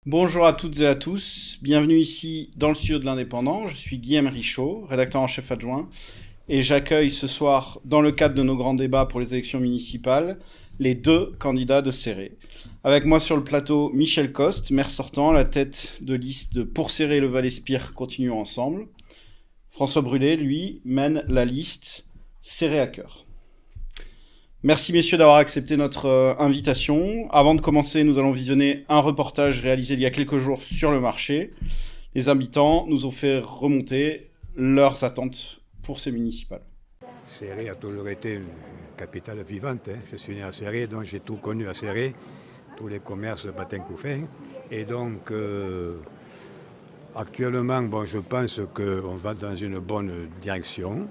Bonjour à toutes et à tous, bienvenue ici dans le studio de l'Indépendant. Je suis Guillaume Richaud, rédacteur en chef adjoint, et j'accueille ce soir, dans le cadre de nos grands débats pour les élections municipales, les deux candidats de Céré. Avec moi sur le plateau, Michel Coste, maire sortant, à la tête de liste de Pour Céré le Val-Espire, continuons ensemble. François Brulé, lui, mène la liste Céré à cœur. Merci messieurs d'avoir accepté notre invitation. Avant de commencer, nous allons visionner un reportage réalisé il y a quelques jours sur le marché. Les habitants nous ont fait remonter leurs attentes pour ces municipales. Céré a toujours été une capitale vivante. Je suis né à Céré, donc j'ai tout connu à Céré, tous les commerces de Batin-Couffin. Et donc, actuellement, je pense qu'on va dans une bonne direction.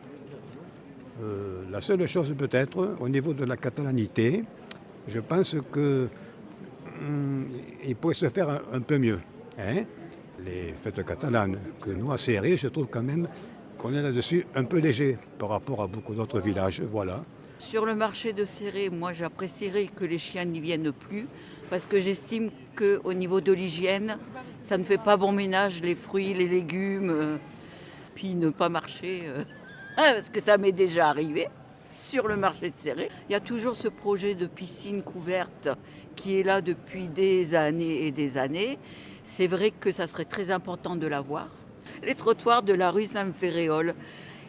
La seule chose peut-être, au niveau de la catalanité, je pense qu'il pourrait se faire un peu mieux. Les fêtes catalanes, que nous à Céré, je trouve quand même qu'on est là-dessus un peu léger par rapport à beaucoup d'autres villages. Voilà. Sur le marché de Céré, moi j'apprécierais que les chiens n'y viennent plus parce que j'estime qu'au niveau de l'hygiène, ça ne fait pas bon ménage, les fruits, les légumes, puis ne pas marcher. Parce que ça m'est déjà arrivé sur le marché de Céré. Il y a toujours ce projet de piscine couverte qui est là depuis des années et des années. C'est vrai que ça serait très important de l'avoir. Les trottoirs de la rue Saint-Ferréol,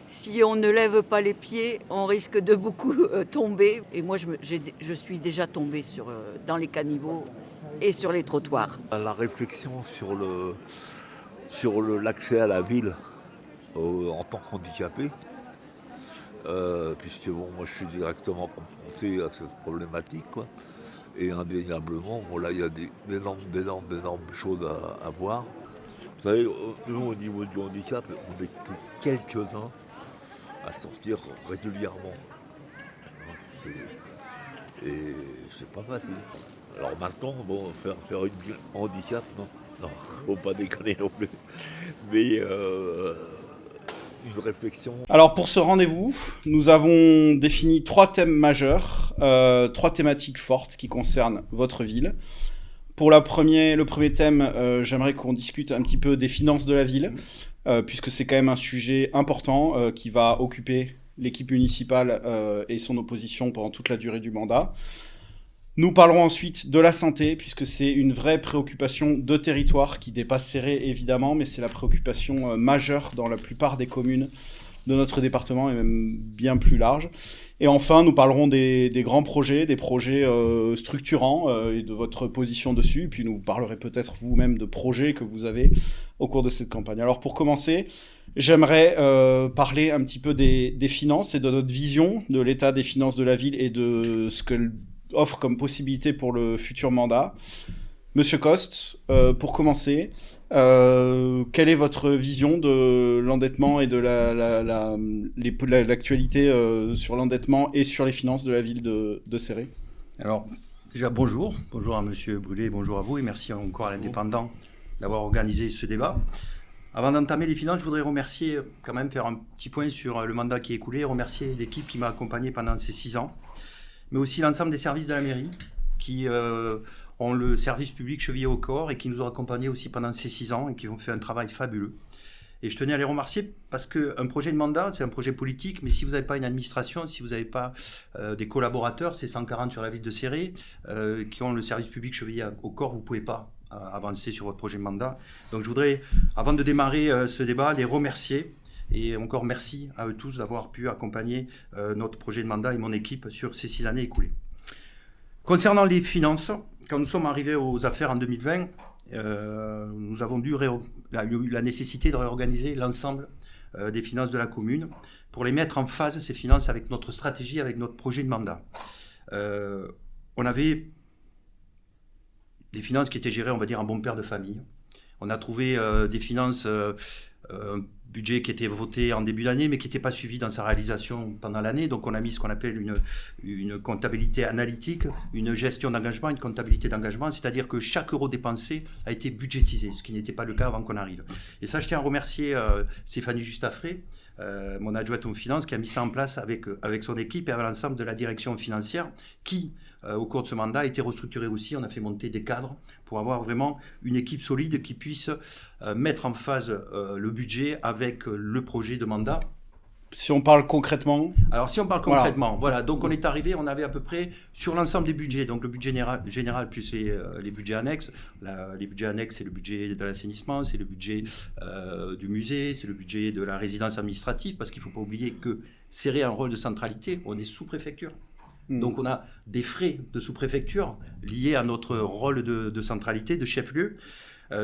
si on ne lève pas les pieds, on risque de beaucoup tomber. Et moi, je suis déjà tombée dans les caniveaux et sur les trottoirs. La réflexion sur l'accès à la ville en tant qu'handicapé, puisque moi je suis directement confronté à cette problématique, quoi. Et indéniablement, là il y a d'énormes choses à voir. Vous savez, nous au niveau du handicap, on n'est que quelques-uns à sortir régulièrement. Et c'est pas facile. Alors maintenant, faire une handicap, non, faut pas déconner non plus. Mais une réflexion. Alors pour ce rendez-vous, nous avons défini 3 thèmes majeurs, 3 thématiques fortes qui concernent votre ville. Pour le premier thème, j'aimerais qu'on discute un petit peu des finances de la ville, puisque c'est quand même un sujet important qui va occuper l'équipe municipale et son opposition pendant toute la durée du mandat. Nous parlerons ensuite de la santé, puisque c'est une vraie préoccupation de territoire qui dépasse Céré évidemment, mais c'est la préoccupation majeure dans la plupart des communes de notre département et même bien plus large. Et enfin, nous parlerons des grands projets, des projets structurants et de votre position dessus. Et puis nous parlerez peut-être vous-même de projets que vous avez au cours de cette campagne. Alors pour commencer, j'aimerais parler un petit peu des finances et de notre vision de l'état des finances de la ville et de ce que offre comme possibilité pour le futur mandat. Monsieur Coste, pour commencer, quelle est votre vision de l'endettement et de l'actualité sur l'endettement et sur les finances de la ville de Céré ? Alors, déjà, bonjour à Monsieur Brulé, bonjour à vous et merci encore à l'Indépendant d'avoir organisé ce débat. Avant d'entamer les finances, je voudrais remercier, quand même, faire un petit point sur le mandat qui est écoulé, remercier l'équipe qui m'a accompagné pendant ces 6 ans, mais aussi l'ensemble des services de la mairie qui ont le service public chevillé au corps et qui nous ont accompagnés aussi pendant ces 6 ans et qui ont fait un travail fabuleux. Et je tenais à les remercier parce qu'un projet de mandat, c'est un projet politique, mais si vous n'avez pas une administration, si vous n'avez pas des collaborateurs, c'est 140 sur la ville de Céré, qui ont le service public chevillé au corps, vous ne pouvez pas avancer sur votre projet de mandat. Donc je voudrais, avant de démarrer ce débat, les remercier. Et encore merci à eux tous d'avoir pu accompagner notre projet de mandat et mon équipe sur ces 6 années écoulées. Concernant les finances, quand nous sommes arrivés aux affaires en 2020, nous avons eu la nécessité de réorganiser l'ensemble des finances de la commune pour les mettre en phase, ces finances, avec notre stratégie, avec notre projet de mandat. On avait des finances qui étaient gérées, on va dire, en bon père de famille. On a trouvé des finances, un budget qui était voté en début d'année, mais qui n'était pas suivi dans sa réalisation pendant l'année. Donc on a mis ce qu'on appelle une comptabilité analytique, une gestion d'engagement, une comptabilité d'engagement, c'est-à-dire que chaque euro dépensé a été budgétisé, ce qui n'était pas le cas avant qu'on arrive. Et ça, je tiens à remercier Stéphanie Justafré, mon adjointe aux finances, qui a mis ça en place avec son équipe et avec l'ensemble de la direction financière, qui, au cours de ce mandat, a été restructurée aussi. On a fait monter des cadres pour avoir vraiment une équipe solide qui puisse mettre en phase le budget avec le projet de mandat. Si on parle concrètement. Alors, si on parle concrètement, voilà. Donc, on est arrivé, on avait à peu près, sur l'ensemble des budgets, donc le budget général plus les budgets annexes. Les budgets annexes, c'est le budget de l'assainissement, c'est le budget du musée, c'est le budget de la résidence administrative, parce qu'il ne faut pas oublier que Céré a un rôle de centralité, on est sous-préfecture. Donc, on a des frais de sous-préfecture liés à notre rôle de centralité, de chef-lieu.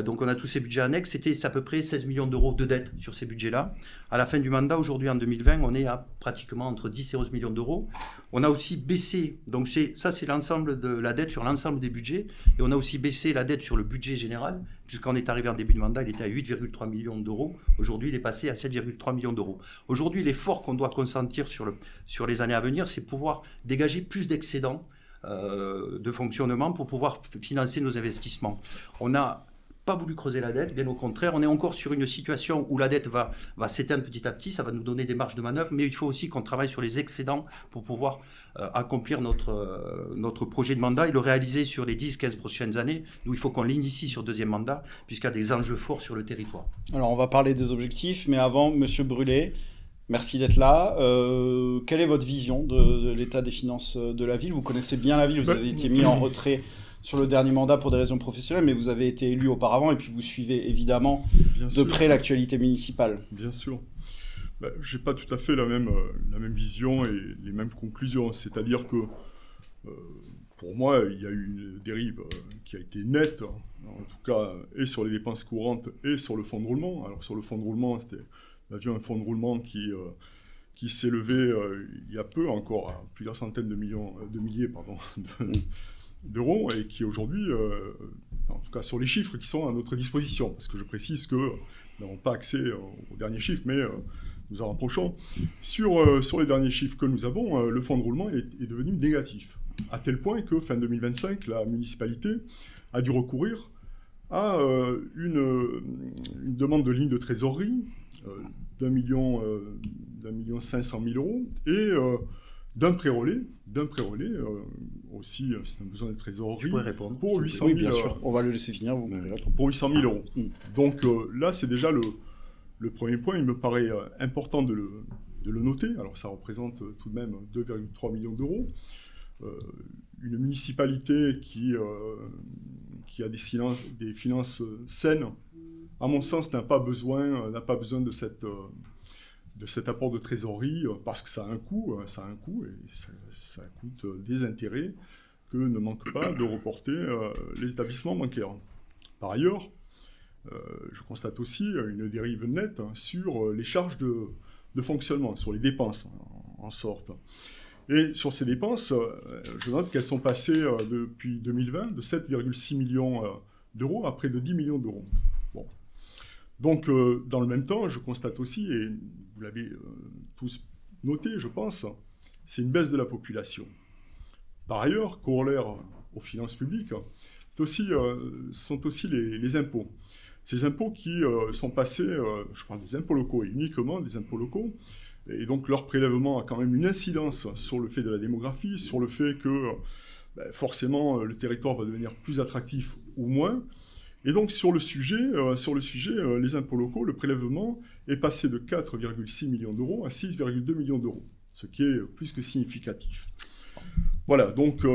Donc on a tous ces budgets annexes, c'est à peu près 16 millions d'euros de dettes sur ces budgets-là. À la fin du mandat, aujourd'hui en 2020, on est à pratiquement entre 10 et 11 millions d'euros. On a aussi baissé, donc ça c'est l'ensemble de la dette sur l'ensemble des budgets, et on a aussi baissé la dette sur le budget général, puisqu'on est arrivé en début de mandat, il était à 8,3 millions d'euros. Aujourd'hui, il est passé à 7,3 millions d'euros. Aujourd'hui, l'effort qu'on doit consentir sur les années à venir, c'est pouvoir dégager plus d'excédents de fonctionnement pour pouvoir financer nos investissements. On n'a pas voulu creuser la dette, bien au contraire, on est encore sur une situation où la dette va s'éteindre petit à petit, ça va nous donner des marges de manœuvre, mais il faut aussi qu'on travaille sur les excédents pour pouvoir accomplir notre projet de mandat et le réaliser sur les 10-15 prochaines années. Nous, il faut qu'on l'initie sur deuxième mandat, puisqu'il y a des enjeux forts sur le territoire. Alors, on va parler des objectifs, mais avant, Monsieur Brulé, merci d'être là. Quelle est votre vision de l'état des finances de la ville ? Vous connaissez bien la ville, vous avez été mis en retrait sur le dernier mandat pour des raisons professionnelles, mais vous avez été élu auparavant et puis vous suivez évidemment de près l'actualité municipale. Bien sûr. Je n'ai pas tout à fait la même vision et les mêmes conclusions. C'est-à-dire que, pour moi, il y a eu une dérive qui a été nette, en tout cas, et sur les dépenses courantes et sur le fonds de roulement. Alors sur le fonds de roulement, nous avions un fonds de roulement qui s'est levé il y a peu encore à plusieurs centaines de milliers d'euros et qui aujourd'hui, en tout cas sur les chiffres qui sont à notre disposition, parce que je précise que nous n'avons pas accès aux derniers chiffres, mais nous en rapprochons. Sur les derniers chiffres que nous avons, le fonds de roulement est devenu négatif, à tel point que fin 2025, la municipalité a dû recourir à une demande de ligne de trésorerie d'1,5 million et d'un pré-relais aussi, c'est un besoin de trésorerie pour 800 000 Oui, bien sûr, on va le laisser finir, vous pouvez répondre. Pour 800 000 euros. Donc là, c'est déjà le premier point. Il me paraît important de le noter. Alors ça représente tout de même 2,3 millions d'euros. Une municipalité qui a des finances saines, à mon sens, n'a pas besoin de cet apport de trésorerie, parce que ça a un coût et ça coûte des intérêts que ne manque pas de reporter les établissements bancaires. Par ailleurs, je constate aussi une dérive nette sur les charges de fonctionnement, sur les dépenses en sorte. Et sur ces dépenses, je note qu'elles sont passées depuis 2020 de 7,6 millions d'euros à près de 10 millions d'euros. Bon. Donc, dans le même temps, je constate aussi, et vous l'avez tous noté, je pense, c'est une baisse de la population. Par ailleurs, corollaire aux finances publiques, sont aussi les impôts. Ces impôts qui sont passés, je parle des impôts locaux et uniquement des impôts locaux, et donc leur prélèvement a quand même une incidence sur le fait de la démographie, sur le fait que forcément le territoire va devenir plus attractif ou moins. Et donc sur le sujet, les impôts locaux, le prélèvement est passé de 4,6 millions d'euros à 6,2 millions d'euros, ce qui est plus que significatif. Voilà, donc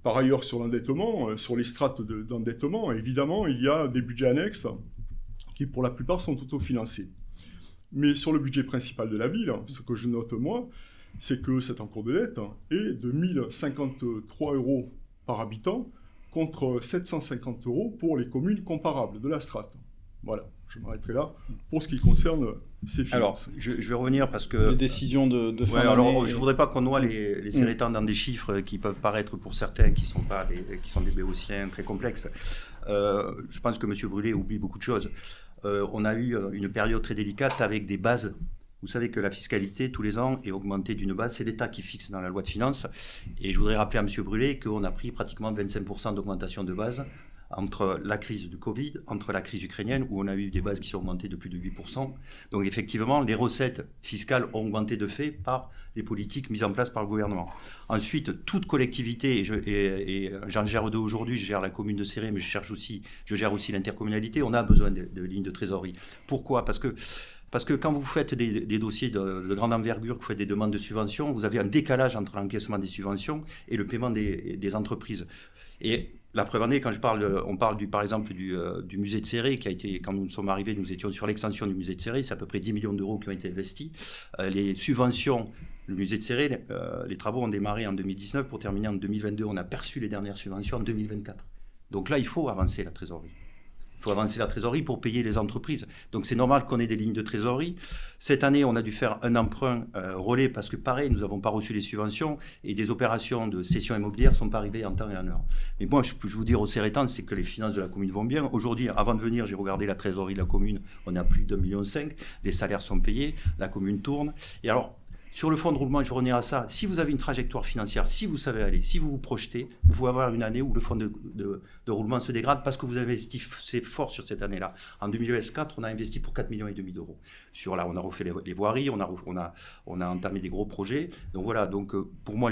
par ailleurs sur l'endettement, sur les strates d'endettement, évidemment, il y a des budgets annexes qui pour la plupart sont autofinancés. Mais sur le budget principal de la ville, ce que je note moi, c'est que cet encours de dette est de 1 053 euros par habitant, contre 750 euros pour les communes comparables de la strate. Voilà, je m'arrêterai là pour ce qui concerne ces finances. Alors, je vais revenir parce que... Les décisions de fin d'année... Alors, je ne voudrais pas qu'on noie les Cérétans dans des chiffres qui peuvent paraître pour certains, qui sont des béotiens très complexes. Je pense que M. Brulé oublie beaucoup de choses. On a eu une période très délicate avec des bases. Vous savez que la fiscalité, tous les ans, est augmentée d'une base. C'est l'État qui fixe dans la loi de finances. Et je voudrais rappeler à M. Brulé qu'on a pris pratiquement 25% d'augmentation de base entre la crise du Covid, entre la crise ukrainienne, où on a eu des bases qui sont augmentées de plus de 8%. Donc effectivement, les recettes fiscales ont augmenté de fait par les politiques mises en place par le gouvernement. Ensuite, toute collectivité, et j'en gère deux aujourd'hui, je gère la commune de Céré, mais je gère aussi l'intercommunalité, on a besoin de lignes de trésorerie. Pourquoi ? Parce que quand vous faites des dossiers de grande envergure, que vous faites des demandes de subventions, vous avez un décalage entre l'encaissement des subventions et le paiement des entreprises. Et la preuve en est, quand on parle par exemple du musée de Céré, qui a été, quand nous sommes arrivés, nous étions sur l'extension du musée de Céré, c'est à peu près 10 millions d'euros qui ont été investis. Les subventions, le musée de Céré, les travaux ont démarré en 2019 pour terminer en 2022. On a perçu les dernières subventions en 2024. Donc là, il faut avancer la trésorerie. Il faut avancer la trésorerie pour payer les entreprises. Donc c'est normal qu'on ait des lignes de trésorerie. Cette année, on a dû faire un emprunt relais parce que pareil, nous n'avons pas reçu les subventions et des opérations de cession immobilière ne sont pas arrivées en temps et en heure. Mais moi, je peux vous dire au Cérétan, c'est que les finances de la commune vont bien. Aujourd'hui, avant de venir, j'ai regardé la trésorerie de la commune. On est à plus de 1,5 million. Les salaires sont payés. La commune tourne. Et alors, sur le fonds de roulement, je vais revenir à ça. Si vous avez une trajectoire financière, si vous savez aller, si vous vous projetez, vous pouvez avoir une année où le fonds de roulement se dégrade parce que vous avez investi, c'est fort sur cette année-là. En 2024, on a investi pour 4,5 millions d'euros. Là, on a refait les voiries, on a entamé des gros projets. Donc voilà, pour moi,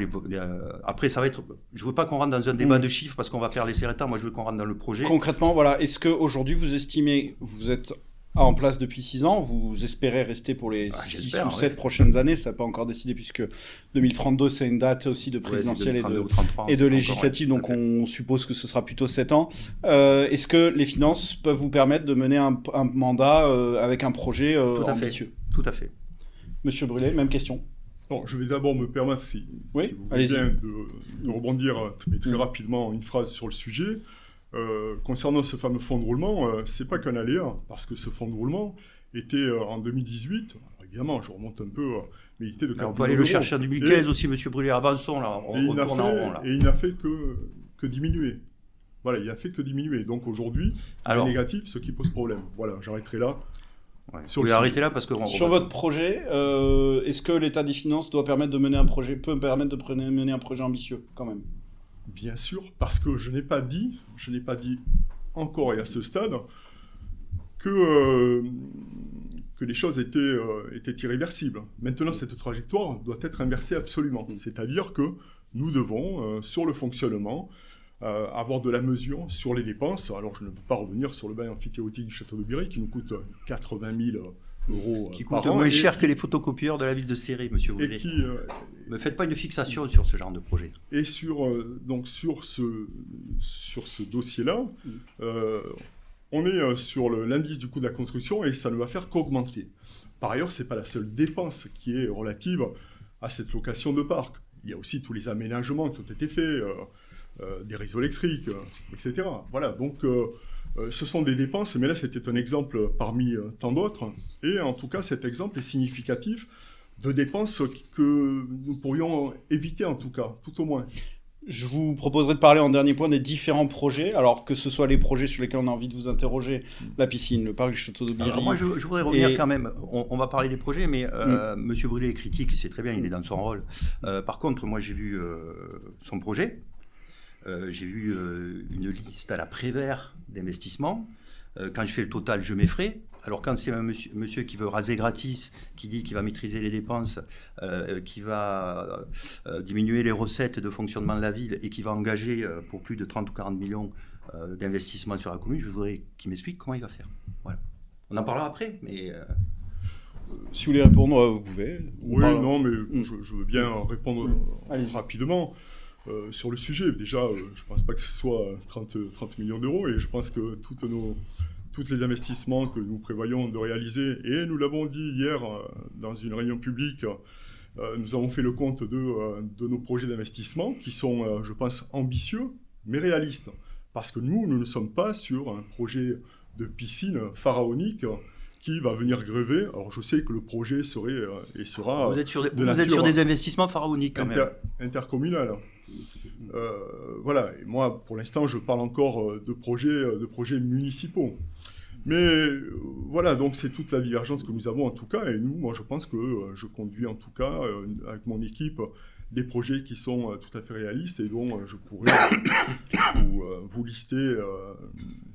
après, ça va être... Je ne veux pas qu'on rentre dans un débat de chiffres parce qu'on va faire les Cérétans. Moi, je veux qu'on rentre dans le projet. Concrètement, voilà, est-ce qu'aujourd'hui, vous estimez, vous êtes en place depuis 6 ans, vous espérez rester pour les 6 ou 7 prochaines années, ça n'a pas encore décidé puisque 2032 c'est une date aussi de présidentielle et de législative, donc on suppose que ce sera plutôt 7 ans. Est-ce que les finances peuvent vous permettre de mener un mandat avec un projet ambitieux ? Tout à fait. Monsieur Brulé, même question. Bon, je vais d'abord me permettre, si vous voulez bien, de rebondir très rapidement une phrase sur le sujet. Concernant ce fameux fonds de roulement, c'est pas qu'un aléa, parce que ce fonds de roulement était en 2018, alors évidemment, je remonte un peu, mais il était de 4 millions d'euros. On peut aller le chercher en 2015 aussi, monsieur Brulé, avançons là, on tourne en rond là. Et il n'a fait que diminuer. Voilà, il n'a fait que diminuer. Donc aujourd'hui, il est négatif, ce qui pose problème. Voilà, j'arrêterai là. Ouais. Vous pouvez arrêter là parce que... Sur votre projet, est-ce que l'état des finances peut permettre de mener un projet ambitieux quand même ? Bien sûr, parce que je n'ai pas dit encore et à ce stade que les choses étaient irréversibles. Maintenant, cette trajectoire doit être inversée absolument. C'est-à-dire que nous devons, sur le fonctionnement, avoir de la mesure sur les dépenses. Alors, je ne veux pas revenir sur le bail amphithéotique du château de Biray qui nous coûte 80 000 euros qui coûte moins cher que les photocopieurs de la ville de Céré, monsieur Brulé. Ne faites pas une fixation sur ce genre de projet. Et sur ce dossier-là, on est sur l'indice du coût de la construction et ça ne va faire qu'augmenter. Par ailleurs, ce n'est pas la seule dépense qui est relative à cette location de parc. Il y a aussi tous les aménagements qui ont été faits, des réseaux électriques, etc. Voilà, donc... ce sont des dépenses, mais là c'était un exemple parmi tant d'autres, et en tout cas cet exemple est significatif de dépenses que nous pourrions éviter en tout cas, tout au moins. Je vous proposerai de parler en dernier point des différents projets, alors que ce soit les projets sur lesquels on a envie de vous interroger, la piscine, le parc du château de Biray. Alors moi je voudrais revenir quand même, on va parler des projets, mais monsieur Brulé est critique, c'est très bien, il est dans son rôle. Par contre, moi j'ai vu son projet. J'ai vu une liste à la Prévert d'investissement. Quand je fais le total, je m'effraie. Alors quand c'est un monsieur qui veut raser gratis, qui dit qu'il va maîtriser les dépenses, qui va diminuer les recettes de fonctionnement de la ville et qui va engager pour plus de 30 ou 40 millions d'investissements sur la commune, je voudrais qu'il m'explique comment il va faire. Voilà. On en parlera après, mais... Si vous voulez répondre, vous pouvez. Non, mais je veux bien répondre rapidement. Sur le sujet, déjà, je ne pense pas que ce soit 30 millions d'euros et je pense que tous les investissements que nous prévoyons de réaliser, et nous l'avons dit hier dans une réunion publique, nous avons fait le compte de nos projets d'investissement qui sont, je pense, ambitieux mais réalistes. Parce que nous ne sommes pas sur un projet de piscine pharaonique qui va venir grever. Alors je sais que le projet serait et sera... Vous êtes sur des investissements pharaoniques quand même. Intercommunal. Voilà, et moi pour l'instant je parle encore de projets municipaux. Mais voilà, donc c'est toute la divergence que nous avons en tout cas, et moi je pense que je conduis en tout cas avec mon équipe des projets qui sont tout à fait réalistes et dont je pourrais vous lister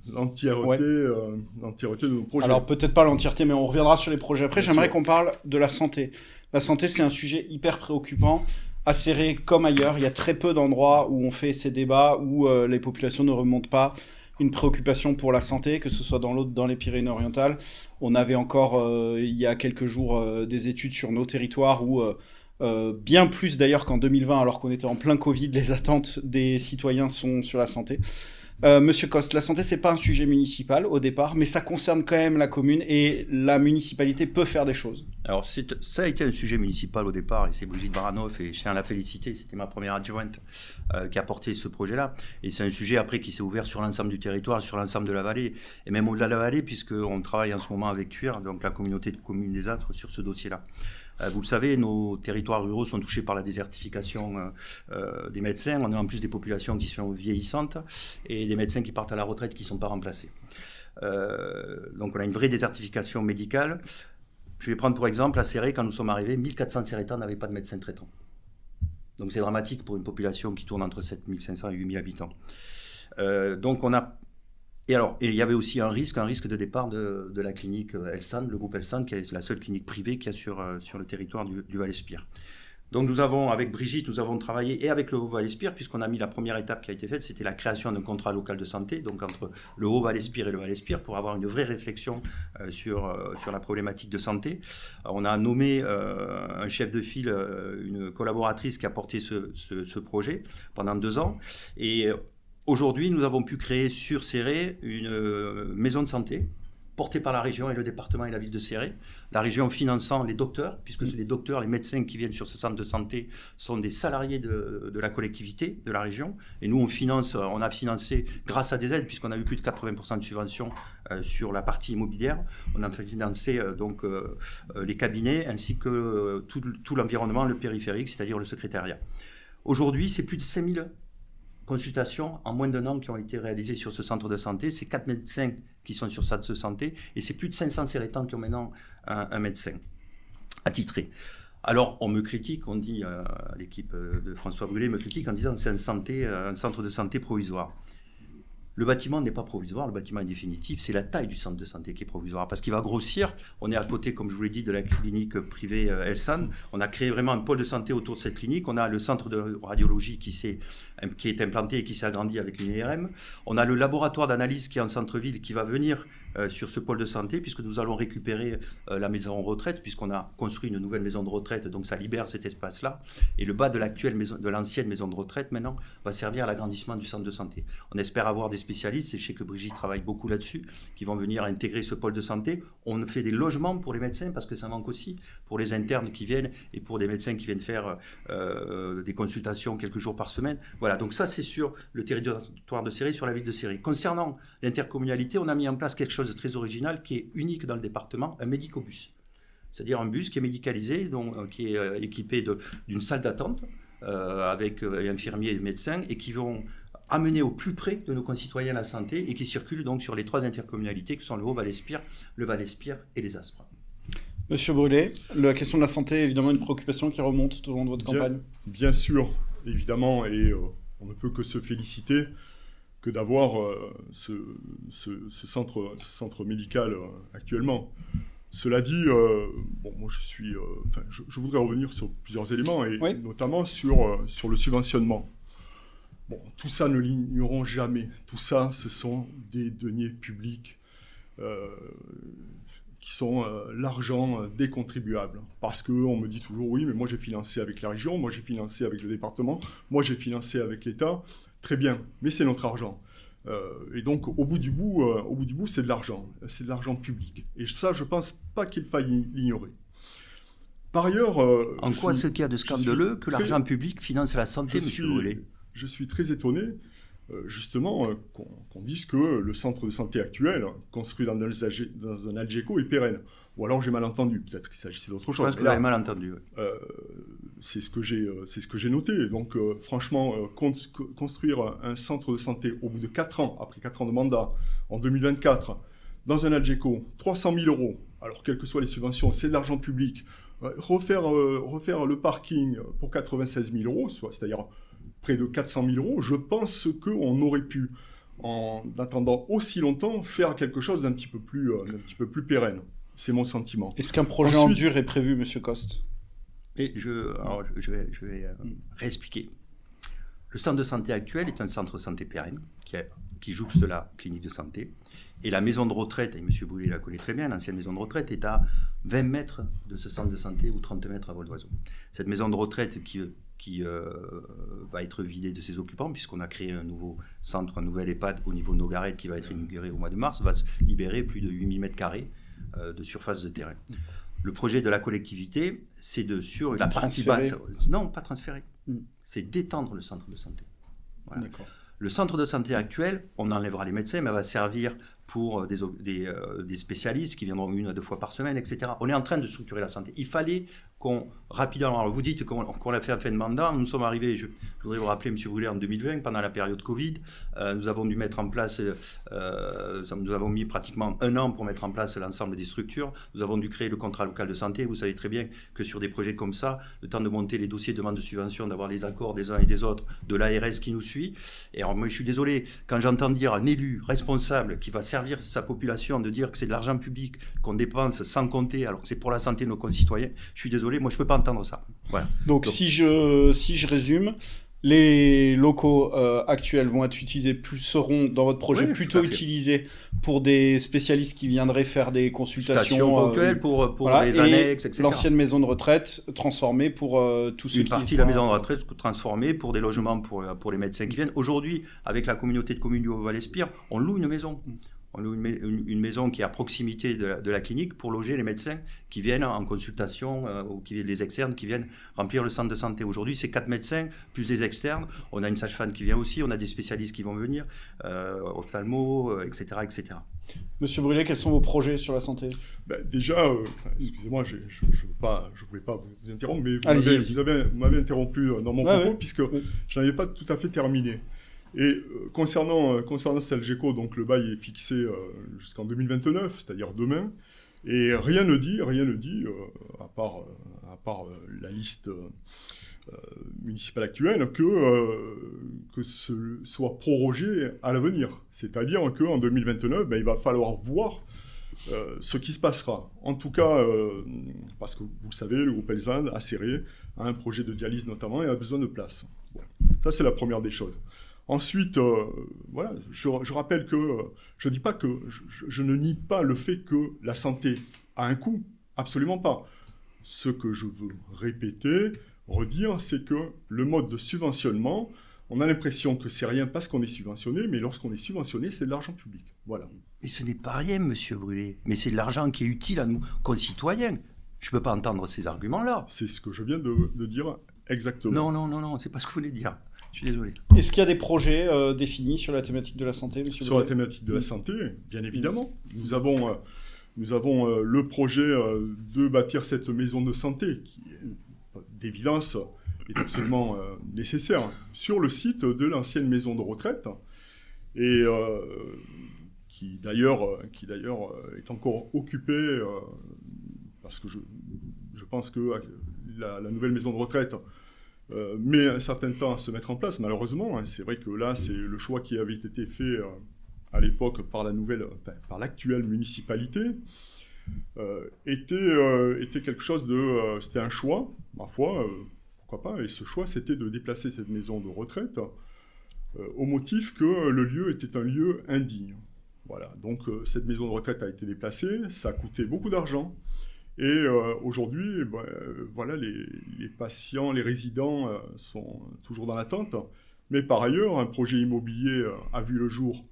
l'entièreté de nos projets. Alors peut-être pas l'entièreté, mais on reviendra sur les projets après. J'aimerais qu'on parle de la santé. La santé, c'est un sujet hyper préoccupant. À Céré comme ailleurs, il y a très peu d'endroits où on fait ces débats, où les populations ne remontent pas une préoccupation pour la santé, que ce soit dans les Pyrénées-Orientales. On avait encore, il y a quelques jours, des études sur nos territoires où, bien plus d'ailleurs qu'en 2020, alors qu'on était en plein Covid, les attentes des citoyens sont sur la santé. Monsieur Coste, la santé, c'est pas un sujet municipal au départ, mais ça concerne quand même la commune et la municipalité peut faire des choses. Alors, ça a été un sujet municipal au départ, et c'est Brigitte Baranoff, et je tiens à la féliciter, c'était ma première adjointe qui a porté ce projet-là. Et c'est un sujet après qui s'est ouvert sur l'ensemble du territoire, sur l'ensemble de la vallée, et même au-delà de la vallée, puisqu'on travaille en ce moment avec TUIR, donc la communauté de communes des Âtres, sur ce dossier-là. Vous le savez, nos territoires ruraux sont touchés par la désertification des médecins. On a en plus des populations qui sont vieillissantes et des médecins qui partent à la retraite qui ne sont pas remplacés. Donc on a une vraie désertification médicale. Je vais prendre pour exemple à Céré, quand nous sommes arrivés, 1400 Cérétans n'avaient pas de médecin traitant. Donc c'est dramatique pour une population qui tourne entre 7500 et 8000 habitants. Donc on a... Et il y avait aussi un risque de départ de la clinique Elsan, le groupe Elsan, qui est la seule clinique privée qu'il y a sur le territoire du Val-Espire. Donc avec Brigitte, nous avons travaillé et avec le Haut-Val-Espire, puisqu'on a mis la première étape qui a été faite, c'était la création d'un contrat local de santé, donc entre le Haut-Val-Espire et le Val-Espire, pour avoir une vraie réflexion sur la problématique de santé. On a nommé un chef de file, une collaboratrice qui a porté ce projet pendant 2 ans. Et aujourd'hui, nous avons pu créer sur Céré une maison de santé portée par la région et le département et la ville de Céré. La région finançant les docteurs, puisque les docteurs, les médecins qui viennent sur ce centre de santé sont des salariés de la collectivité, de la région. Et nous, on a financé, grâce à des aides, puisqu'on a eu plus de 80% de subventions sur la partie immobilière, on a financé les cabinets ainsi que tout l'environnement, le périphérique, c'est-à-dire le secrétariat. Aujourd'hui, c'est plus de 5000 consultations en moins d'1 an qui ont été réalisées sur ce centre de santé. C'est 4 médecins qui sont sur ce centre de santé et c'est plus de 500 Cérétans qui ont maintenant un médecin attitré. Alors, on me critique, on dit, l'équipe de François Brulé me critique en disant que c'est un centre de santé provisoire. Le bâtiment n'est pas provisoire, le bâtiment est définitif, c'est la taille du centre de santé qui est provisoire, parce qu'il va grossir. On est à côté, comme je vous l'ai dit, de la clinique privée Elsan. On a créé vraiment un pôle de santé autour de cette clinique. On a le centre de radiologie qui est implanté et qui s'est agrandi avec une IRM. On a le laboratoire d'analyse qui est en centre-ville, qui va venir sur ce pôle de santé, puisque nous allons récupérer la maison de retraite, puisqu'on a construit une nouvelle maison de retraite, donc ça libère cet espace-là. Et le bas de l'ancienne maison de retraite, maintenant, va servir à l'agrandissement du centre de santé. On espère avoir des spécialistes, et je sais que Brigitte travaille beaucoup là-dessus, qui vont venir intégrer ce pôle de santé. On fait des logements pour les médecins, parce que ça manque aussi, pour les internes qui viennent, et pour des médecins qui viennent faire des consultations quelques jours par semaine. Voilà, donc ça c'est sur le territoire de Céré, sur la ville de Céré. Concernant l'intercommunalité, on a mis en place quelque chose de très original qui est unique dans le département, un médicobus. C'est-à-dire un bus qui est médicalisé, donc, qui est équipé d'une salle d'attente avec infirmiers et médecins et qui vont amener au plus près de nos concitoyens la santé et qui circulent donc sur les 3 intercommunalités qui sont le Haut-Val-Espire, le Val-Espire et les Aspres. Monsieur Brulé, la question de la santé est évidemment une préoccupation qui remonte tout au long de votre campagne. Bien sûr, évidemment, et on ne peut que se féliciter que d'avoir ce centre médical actuellement. Cela dit, moi je voudrais revenir sur plusieurs éléments, et oui, notamment sur le subventionnement. Bon, tout ça, ne l'ignorons jamais. Tout ça, ce sont des deniers publics qui sont l'argent des contribuables. Parce qu'on me dit toujours, oui, mais moi j'ai financé avec la région, moi j'ai financé avec le département, moi j'ai financé avec l'État. Très bien, mais c'est notre argent. Et donc, au bout du bout, c'est de l'argent public. Et ça, je ne pense pas qu'il faille l'ignorer. Par ailleurs... en quoi ce qu'il y a de scandaleux que l'argent public finance la santé, monsieur Brulé ? Je suis très étonné, justement, qu'on dise que le centre de santé actuel, construit dans un Algeco, est pérenne. Ou alors j'ai mal entendu, peut-être qu'il s'agissait d'autre chose. Je pense que vous avez mal entendu. Oui. C'est ce que j'ai noté. Donc, franchement, construire un centre de santé au bout de 4 ans, après 4 ans de mandat, en 2024, dans un Algeco, 300 000 euros, alors quelles que soient les subventions, c'est de l'argent public, refaire le parking pour 96 000 euros, c'est-à-dire près de 400 000 euros, je pense qu'on aurait pu, en attendant aussi longtemps, faire quelque chose d'un petit peu plus pérenne. C'est mon sentiment. Est-ce qu'un projet en dur est prévu, Monsieur Coste? Et je vais réexpliquer. Le centre de santé actuel est un centre de santé pérenne qui jouxte la clinique de santé. Et la maison de retraite, et M. Boulet la connaît très bien, l'ancienne maison de retraite est à 20 mètres de ce centre de santé ou 30 mètres à vol d'oiseau. Cette maison de retraite qui va être vidée de ses occupants, puisqu'on a créé un nouveau centre, un nouvel EHPAD au niveau de Nogaret qui va être inauguré au mois de mars, va se libérer plus de 8000 mètres carrés de surface de terrain. Le projet de la collectivité, c'est sur la partie basse. Non, pas transférer. C'est d'étendre le centre de santé. Voilà. D'accord. Le centre de santé actuel, on enlèvera les médecins, mais va servir pour des spécialistes qui viendront 1 à 2 fois par semaine, etc. On est en train de structurer la santé. Il fallait rapidement, alors vous dites qu'on l'a fait en fin de mandat, nous sommes arrivés, je voudrais vous rappeler, M. Boulet, en 2020, pendant la période Covid, nous avons dû mettre en place, nous avons mis pratiquement 1 an pour mettre en place l'ensemble des structures, nous avons dû créer le contrat local de santé, vous savez très bien que sur des projets comme ça, le temps de monter les dossiers de demande de subvention, d'avoir les accords des uns et des autres, de l'ARS qui nous suit, et alors moi je suis désolé, quand j'entends dire un élu responsable qui va servir sa population, de dire que c'est de l'argent public qu'on dépense sans compter, alors que c'est pour la santé de nos concitoyens, je suis désolé, moi je ne peux pas entendre ça. Voilà. Donc si je résume, les locaux actuels vont être utilisés, seront dans votre projet plutôt utilisés pour des spécialistes qui viendraient faire des consultations ponctuelles pour voilà, des annexes, etc. L'ancienne maison de retraite transformée pour tous ceux qui... Une partie de la maison de retraite transformée pour des logements pour les médecins qui viennent. Aujourd'hui, avec la communauté de communes du Haut-Val-Espire, on loue une maison. On loue une maison qui est à proximité de la clinique pour loger les médecins qui viennent en consultation ou les externes qui viennent remplir le centre de santé. Aujourd'hui, c'est 4 médecins plus des externes. On a une sage-femme qui vient aussi, on a des spécialistes qui vont venir, ophtalmo, etc., etc. Monsieur Brulé, quels sont vos projets sur la santé? Déjà, excusez-moi, je ne voulais pas vous interrompre, mais vous m'avez interrompu dans mon propos puisque je n'avais pas tout à fait terminé. Et concernant Celgeco, donc le bail est fixé jusqu'en 2029, c'est-à-dire demain, et rien ne dit, à part la liste municipale actuelle, que ce soit prorogé à l'avenir. C'est-à-dire qu'en 2029, il va falloir voir ce qui se passera. En tout cas, parce que vous le savez, le groupe Elsan a serré un projet de dialyse notamment et a besoin de place. Bon, ça, c'est la première des choses. Ensuite, voilà, je rappelle que je dis pas que je ne nie pas le fait que la santé a un coût, absolument pas. Ce que je veux redire, c'est que le mode de subventionnement, on a l'impression que c'est rien parce qu'on est subventionné, mais lorsqu'on est subventionné, c'est de l'argent public. Voilà. Et ce n'est pas rien, Monsieur Brulé, mais c'est de l'argent qui est utile à nos concitoyens. Je ne peux pas entendre ces arguments-là. C'est ce que je viens de dire exactement. Non, c'est pas ce que vous voulez dire. Je suis désolé. Est-ce qu'il y a des projets définis sur la thématique de la santé, monsieur Sur la thématique de la santé, bien évidemment. Nous avons le projet de bâtir cette maison de santé qui, d'évidence, est absolument nécessaire sur le site de l'ancienne maison de retraite et qui d'ailleurs est encore occupée parce que je pense que la nouvelle maison de retraite met un certain temps à se mettre en place, malheureusement. Hein, c'est vrai que là, c'est le choix qui avait été fait à l'époque par l'actuelle municipalité, était quelque chose de... c'était un choix, ma foi, pourquoi pas, et ce choix, c'était de déplacer cette maison de retraite au motif que le lieu était un lieu indigne. Voilà, donc cette maison de retraite a été déplacée, ça a coûté beaucoup d'argent, et aujourd'hui, voilà, les patients, les résidents sont toujours dans l'attente. Mais par ailleurs, un projet immobilier a vu le jour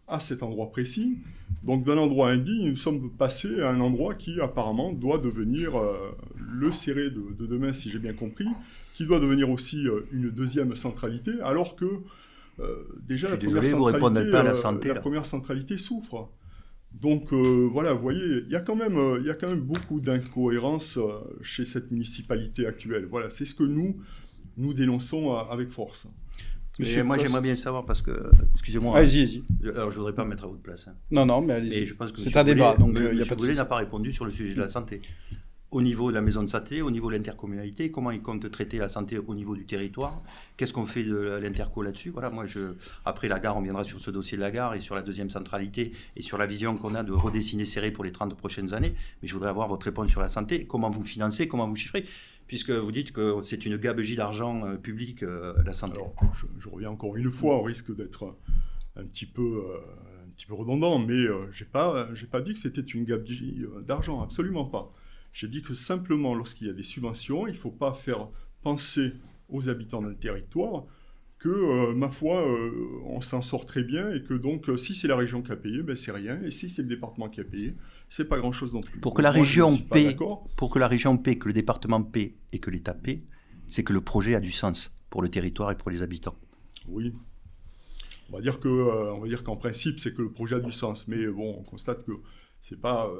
à cet endroit précis. Donc d'un endroit indigne, nous sommes passés à un endroit qui apparemment doit devenir le Céré de demain, si j'ai bien compris, qui doit devenir aussi une deuxième centralité, alors que déjà la première centralité souffre. Donc voilà, vous voyez, il y a quand même beaucoup d'incohérences chez cette municipalité actuelle. Voilà, c'est ce que nous dénonçons avec force. Monsieur moi, Coste. j'aimerais bien savoir parce que, excusez-moi, Allez-y. alors je voudrais pas me mettre à votre place. Non, mais Mais allez-y. je pense que C'est Monsieur un débat, Boulet- donc il n'y a Monsieur pas de Boulet souci. n'a pas répondu sur le sujet de la santé. Au niveau de la maison de santé, au niveau de l'intercommunalité, comment il compte traiter la santé au niveau du territoire? Qu'est-ce qu'on fait de l'interco là-dessus? Voilà, après la gare, on viendra sur ce dossier de la gare et sur la deuxième centralité et sur la vision qu'on a de redessiner Céré pour les 30 prochaines années. Mais je voudrais avoir votre réponse sur la santé. Comment vous financez? Comment vous chiffrez? Puisque vous dites que c'est une gabegie d'argent public, la santé. Alors, je reviens encore une fois, au risque d'être un petit peu redondant, mais j'ai pas dit que c'était une gabegie d'argent, absolument pas. J'ai dit que simplement, lorsqu'il y a des subventions, il ne faut pas faire penser aux habitants d'un territoire que, ma foi, on s'en sort très bien et que donc, si c'est la région qui a payé, ben, c'est rien, et si c'est le département qui a payé, c'est pas grand-chose non plus. Pour que la Moi, je ne région suis pas paie, d'accord. pour que la région paie, que le département paie et que l'État paie, c'est que le projet a du sens pour le territoire et pour les habitants. Oui. On va dire qu'en principe, c'est que le projet a du sens. Mais bon, on constate que c'est pas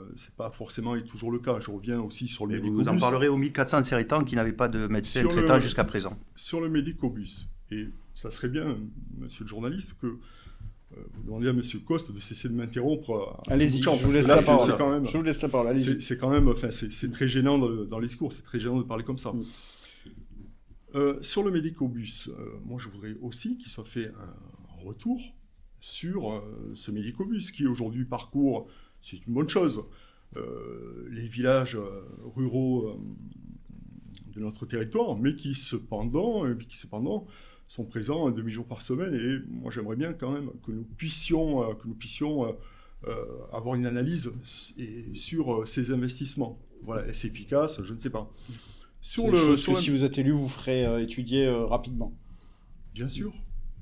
forcément et toujours le cas. Je reviens aussi sur le Et médicobus. vous en parlerez aux 1400 Cérétans qui n'avaient pas de médecin Sur traitant le- jusqu'à présent. Sur le médicobus. Et ça serait bien, monsieur le journaliste, que vous demandiez à monsieur Coste de cesser de m'interrompre. à Allez-y, tout bout de champ, je vous parce que laisse là, la c'est parole. quand même- Je vous laisse la parole, allez-y. C'est quand même, enfin, c'est très gênant dans les discours, c'est très gênant de parler comme ça. Sur le médicobus, moi je voudrais aussi qu'il soit fait un retour sur ce médicobus qui aujourd'hui parcourt, c'est une bonne chose, les villages ruraux de notre territoire, mais qui cependant sont présents un demi-jour par semaine. Et moi j'aimerais bien quand même que nous puissions avoir une analyse sur ces investissements. Voilà, est-ce efficace? Je ne sais pas. C'est des choses que si vous êtes élu, vous ferez étudier rapidement. Bien sûr,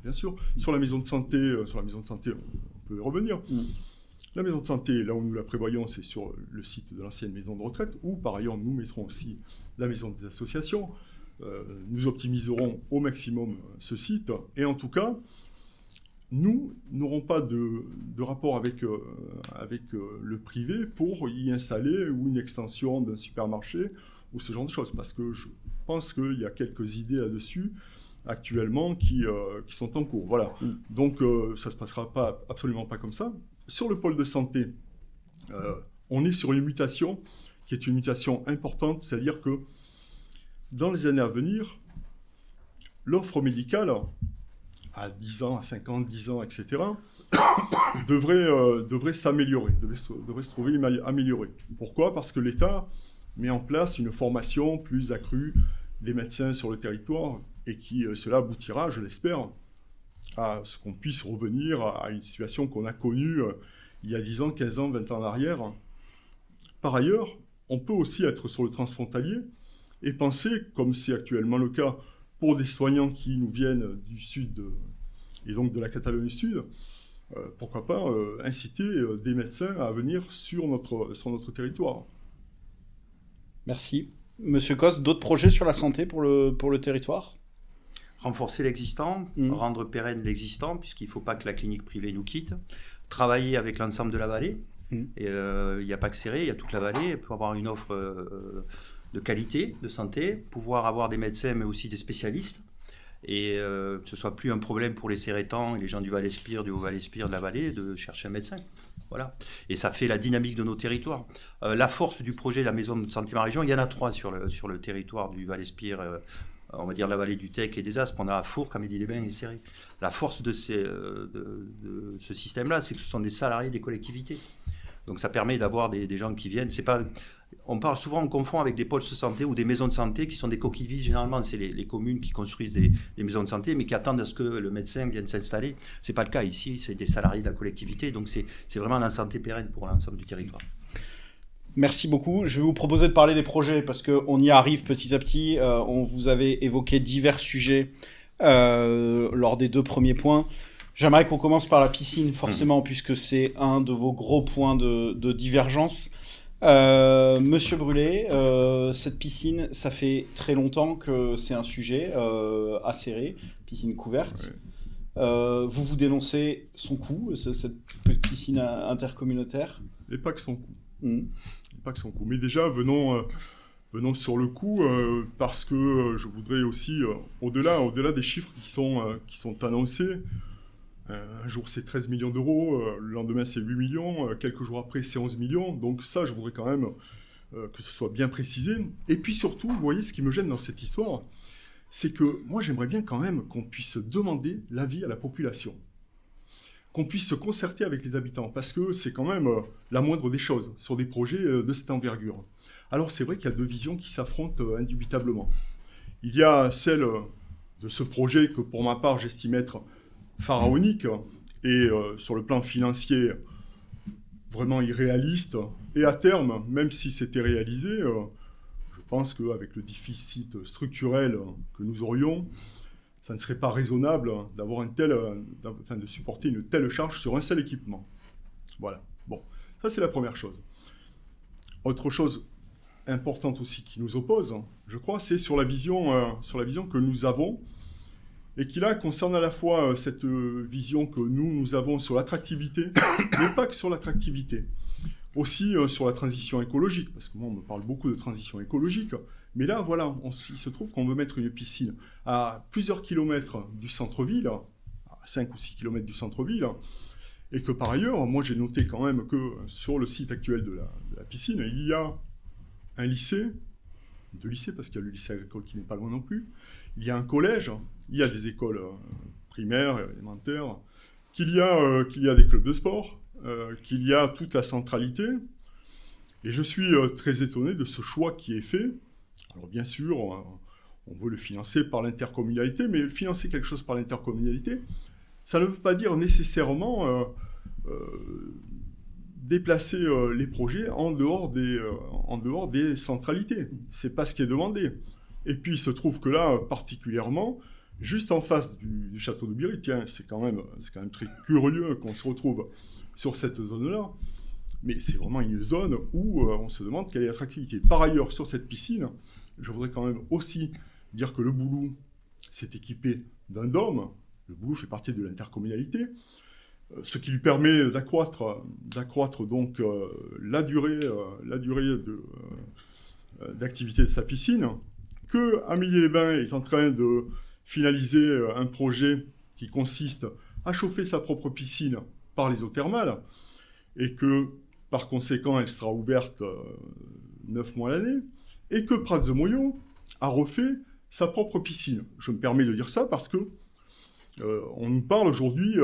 bien sûr. Sur la maison de santé, on peut y revenir. La maison de santé, là où nous la prévoyons, c'est sur le site de l'ancienne maison de retraite, où par ailleurs nous mettrons aussi la maison des associations. Nous optimiserons au maximum ce site. Et en tout cas, nous n'aurons pas de rapport avec le privé pour y installer ou une extension d'un supermarché ou ce genre de choses. Parce que je pense qu'il y a quelques idées là-dessus actuellement qui sont en cours. Voilà. Donc ça ne se passera absolument pas comme ça. Sur le pôle de santé, on est sur une mutation qui est une mutation importante, c'est-à-dire que dans les années à venir, l'offre médicale, à 10 ans, à 50, 10 ans, etc., devrait s'améliorer, devrait se trouver améliorée. Pourquoi? Parce que l'État met en place une formation plus accrue des médecins sur le territoire et cela aboutira, je l'espère, à ce qu'on puisse revenir à une situation qu'on a connue il y a 10 ans, 15 ans, 20 ans en arrière. Par ailleurs, on peut aussi être sur le transfrontalier et penser, comme c'est actuellement le cas pour des soignants qui nous viennent du sud et donc de la Catalogne Sud, pourquoi pas inciter des médecins à venir sur notre territoire. Merci. Monsieur Coste, d'autres projets sur la santé pour le territoire? Renforcer l'existant, rendre pérenne l'existant, puisqu'il ne faut pas que la clinique privée nous quitte. Travailler avec l'ensemble de la vallée. Il n'y a pas que Céré, il y a toute la vallée pour avoir une offre de qualité, de santé, pouvoir avoir des médecins mais aussi des spécialistes. Et que ce ne soit plus un problème pour les Cérétans et les gens du Val-Espire, du Haut-Val-Espire, de la vallée, de chercher un médecin. Voilà. Et ça fait la dynamique de nos territoires. La force du projet La Maison de Santé Ma Région, il y en a 3 sur le territoire du Val-Espire, on va dire la vallée du Tech et des Aspres. On a Fourques, Amélie-les-Bains et Céré. La force de ce système-là, c'est que ce sont des salariés des collectivités. Donc ça permet d'avoir des gens qui viennent. On parle souvent, on confond avec des pôles de santé ou des maisons de santé qui sont des coquilles vides. Généralement, c'est les communes qui construisent des maisons de santé, mais qui attendent à ce que le médecin vienne s'installer. Ce n'est pas le cas ici, c'est des salariés de la collectivité. Donc c'est vraiment la santé pérenne pour l'ensemble du territoire. Merci beaucoup. Je vais vous proposer de parler des projets parce qu'on y arrive petit à petit. On vous avait évoqué divers sujets lors des 2 premiers points. J'aimerais qu'on commence par la piscine, forcément, puisque c'est un de vos gros points de divergence. Monsieur Brulé, cette piscine, ça fait très longtemps que c'est un sujet à Céré, piscine couverte. Ouais. Vous dénoncez son coût, cette piscine intercommunautaire? Et pas que son coût. Pas que son coût. Mais déjà, venons Venons sur le coup, parce que je voudrais aussi, au-delà des chiffres qui sont annoncés, un jour c'est 13 millions d'euros, le lendemain c'est 8 millions, quelques jours après c'est 11 millions, donc ça je voudrais quand même que ce soit bien précisé. Et puis surtout, vous voyez, ce qui me gêne dans cette histoire, c'est que moi j'aimerais bien quand même qu'on puisse demander l'avis à la population, qu'on puisse se concerter avec les habitants, parce que c'est quand même la moindre des choses sur des projets de cette envergure. Alors c'est vrai qu'il y a deux visions qui s'affrontent indubitablement. Il y a celle de ce projet que pour ma part j'estime être pharaonique et sur le plan financier vraiment irréaliste. Et à terme, même si c'était réalisé, je pense qu'avec le déficit structurel que nous aurions, ça ne serait pas raisonnable d'avoir de supporter une telle charge sur un seul équipement. Voilà. Bon, ça c'est la première chose. Autre chose importante aussi qui nous oppose, je crois, c'est sur la vision que nous avons, et qui là concerne à la fois cette vision que nous avons sur l'attractivité, mais pas que sur l'attractivité, aussi sur la transition écologique, parce que moi on me parle beaucoup de transition écologique, mais là voilà, il se trouve qu'on veut mettre une piscine à plusieurs kilomètres du centre-ville, à 5 ou 6 kilomètres du centre-ville, et que par ailleurs, moi j'ai noté quand même que sur le site actuel de la piscine, il y a un lycée, deux lycées, parce qu'il y a le lycée agricole qui n'est pas loin non plus, il y a un collège, il y a des écoles primaires, élémentaires, qu'il y a des clubs de sport, qu'il y a toute la centralité, et je suis très étonné de ce choix qui est fait. Alors bien sûr, on veut le financer par l'intercommunalité, mais financer quelque chose par l'intercommunalité, ça ne veut pas dire nécessairement déplacer les projets en dehors des centralités. C'est pas ce qui est demandé. Et puis il se trouve que là, particulièrement, juste en face du château de Biry, tiens, c'est quand même très curieux qu'on se retrouve sur cette zone-là, mais c'est vraiment une zone où on se demande quelle est l'attractivité. Par ailleurs, sur cette piscine, je voudrais quand même aussi dire que le Boulou s'est équipé d'un dôme. Le Boulou fait partie de l'intercommunalité, ce qui lui permet d'accroître donc la durée d'activité de sa piscine, que Amélie-les-Bains est en train de finaliser un projet qui consiste à chauffer sa propre piscine par les eaux thermales, et que par conséquent elle sera ouverte 9 mois l'année, et que Prats-de-Moyau a refait sa propre piscine. Je me permets de dire ça parce que on nous parle aujourd'hui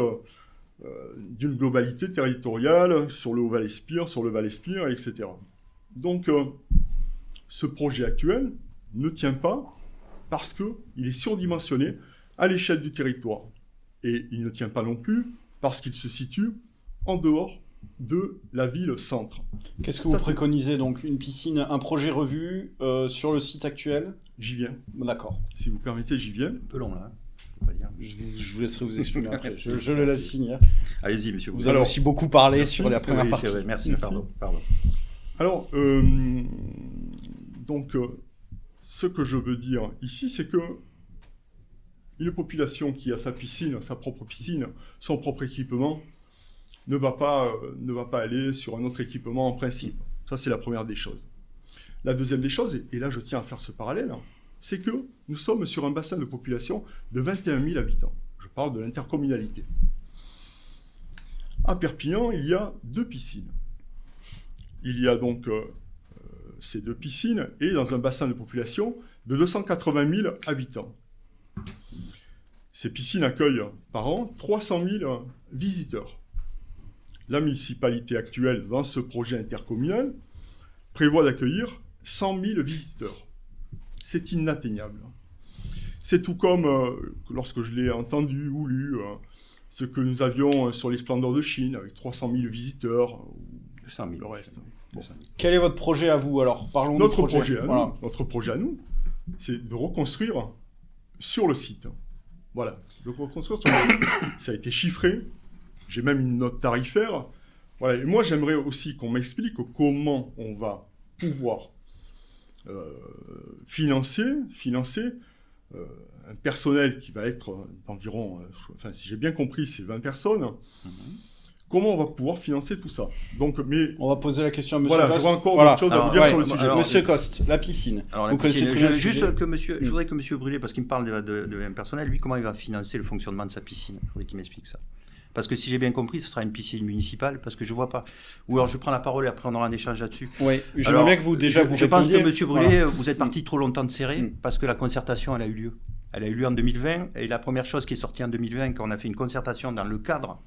d'une globalité territoriale sur le Haut-Val-Espire, sur le Val-Espire, etc. Donc, ce projet actuel ne tient pas parce qu'il est surdimensionné à l'échelle du territoire. Et il ne tient pas non plus parce qu'il se situe en dehors de la ville-centre. Qu'est-ce que vous préconisez donc? Une piscine, un projet revu sur le site actuel? J'y viens. D'accord. Si vous permettez, j'y viens. Un peu long là. Je vous laisserai vous exprimer après. Je le laisse finir. Allez-y, monsieur. Vous avez aussi beaucoup parlé sur la première partie. C'est vrai. Merci. Pardon. Alors, donc, ce que je veux dire ici, c'est que une population qui a sa piscine, sa propre piscine, son propre équipement, ne va pas aller sur un autre équipement en principe. Ça, c'est la première des choses. La deuxième des choses, et là je tiens à faire ce parallèle, c'est que nous sommes sur un bassin de population de 21 000 habitants. Je parle de l'intercommunalité. À Perpignan, il y a 2 piscines. Il y a donc ces 2 piscines, et dans un bassin de population de 280 000 habitants. Ces piscines accueillent par an 300 000 visiteurs. La municipalité actuelle, dans ce projet intercommunal, prévoit d'accueillir 100 000 visiteurs. C'est inatteignable. C'est tout comme, lorsque je l'ai entendu ou lu, ce que nous avions sur les Splendeurs de Chine, avec 300 000 visiteurs, ou 200 000. le reste. Bon. Quel est votre projet à vous alors? Parlons Notre de projet. Notre projet à nous, c'est de reconstruire sur le site. Voilà, de reconstruire sur le site. Ça a été chiffré. J'ai même une note tarifaire. Voilà. Et moi, j'aimerais aussi qu'on m'explique comment on va pouvoir financer un personnel qui va être d'environ, si j'ai bien compris, c'est 20 personnes. comment on va pouvoir financer tout ça. Donc, mais On va poser la question à Monsieur voilà, Coste. j'aurais encore Voilà. d'autres choses à Alors, vous dire ouais, sur le sujet. alors, Monsieur Coste, la piscine. Alors, Vous connaissez très bien le juste sujet. que je voudrais que monsieur Brûlé, parce qu'il me parle de même personnel, lui, comment il va financer le fonctionnement de sa piscine? Je voudrais qu'il m'explique ça. Parce que si j'ai bien compris, ce sera une piscine municipale, parce que je vois pas. Ou alors je prends la parole et après on aura un échange là-dessus. Oui, j'aimerais Alors, bien que vous déjà vous Je pense que répondiez. monsieur Brûlé, Voilà. vous êtes parti trop longtemps de serrer, parce que la concertation, elle a eu lieu. Elle a eu lieu en 2020, et la première chose qui est sortie en 2020, quand on a fait une concertation dans le cadre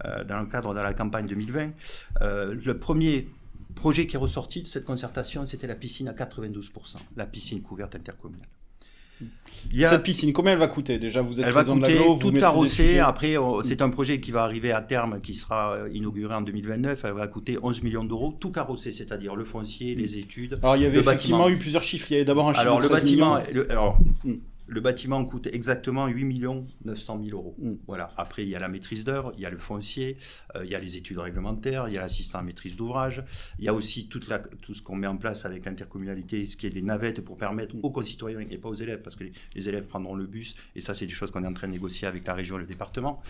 de la campagne 2020, le premier projet qui est ressorti de cette concertation, c'était la piscine à 92%, la piscine couverte intercommunale. Cette piscine, combien elle va coûter? Déjà, vous êtes Elle va président de coûter l'agglo, vous toute maîtrisez le carrossée. sujet. Après, c'est un projet qui va arriver à terme, qui sera inauguré en 2029. Elle va coûter 11 millions d'euros, tout carrossé, c'est-à-dire le foncier, les études. Alors, il y avait le effectivement bâtiment. eu plusieurs chiffres. Il y avait d'abord un chiffre Alors, de le 13 bâtiment, millions. le bâtiment coûte exactement 8 900 000 euros. Mm. Voilà. Après, il y a la maîtrise d'œuvre, il y a le foncier, il y a les études réglementaires, il y a l'assistant à maîtrise d'ouvrage. Il y a aussi tout ce qu'on met en place avec l'intercommunalité, ce qui est des navettes pour permettre aux concitoyens et pas aux élèves, parce que les élèves prendront le bus. Et ça, c'est des choses qu'on est en train de négocier avec la région et le département.